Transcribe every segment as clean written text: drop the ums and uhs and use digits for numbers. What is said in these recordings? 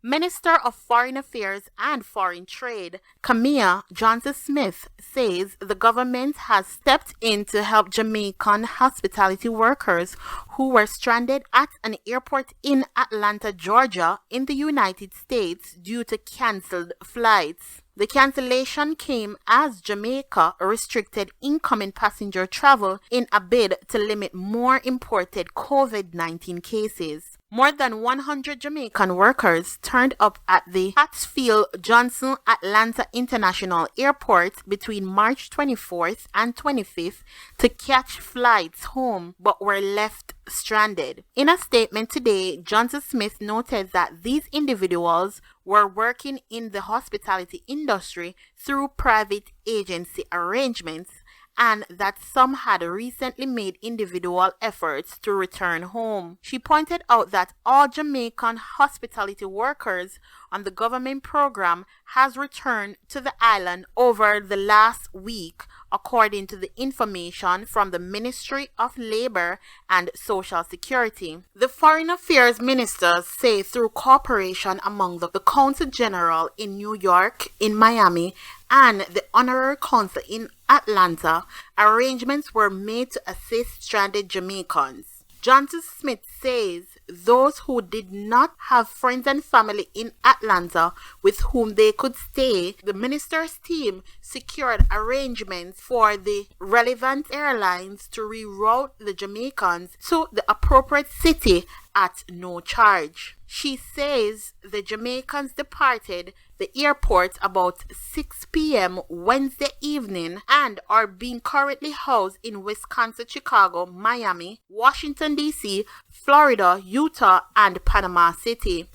Minister of Foreign Affairs and Foreign Trade, Kamina Johnson Smith, says the government has stepped in to help Jamaican hospitality workers who were stranded at an airport in Atlanta, Georgia, in the United States due to cancelled flights. The cancellation came as Jamaica restricted incoming passenger travel in a bid to limit more imported COVID-19 cases. More than 100 Jamaican workers turned up at the Hartsfield Johnson Atlanta International Airport between March 24th and 25th to catch flights home but were left stranded. In a statement today, Johnson Smith noted that these individuals were working in the hospitality industry through private agency arrangements and that some had recently made individual efforts to return home. She pointed out that all Jamaican hospitality workers on the government program has returned to the island over the last week, according to the information from the Ministry of Labor and Social Security. The Foreign Affairs ministers say through cooperation among the Consul General in New York, in Miami, and the Honorary Consul in Atlanta, arrangements were made to assist stranded Jamaicans. Johnson Smith says those who did not have friends and family in Atlanta with whom they could stay, the minister's team secured arrangements for the relevant airlines to reroute the Jamaicans to the appropriate city at no charge. She says the Jamaicans departed the airport about 6 p.m. Wednesday evening and are being currently housed in Wisconsin, Chicago, Miami, Washington, D.C., Florida, Utah, and Panama City.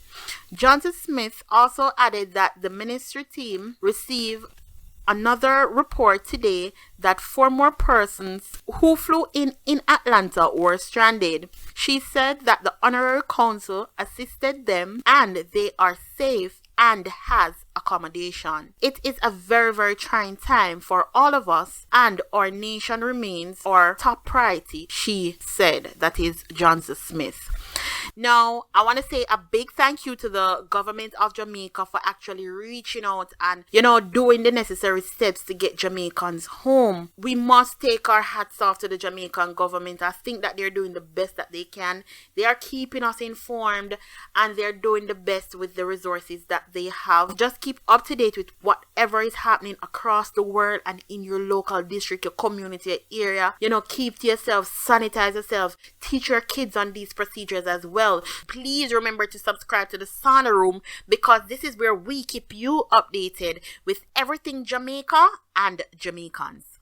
Johnson Smith also added that the ministry team received another report today that 4 more persons who flew in Atlanta were stranded. She said that the Honorary Consul assisted them and they are safe and has accommodation. It is a very, very trying time for all of us and our nation remains our top priority, she said. That is Johnson Smith. Now, I want to say a big thank you to the government of Jamaica for actually reaching out and, doing the necessary steps to get Jamaicans home. We must take our hats off to the Jamaican government. I think that they're doing the best that they can. They are keeping us informed and they're doing the best with the resources that they have. Just keep up to date with whatever is happening across the world and in your local district, your community, your area. Keep to yourself, sanitize yourself, teach your kids on these procedures as well. Please remember to subscribe to the Sauna Room because this is where we keep you updated with everything Jamaica and Jamaicans.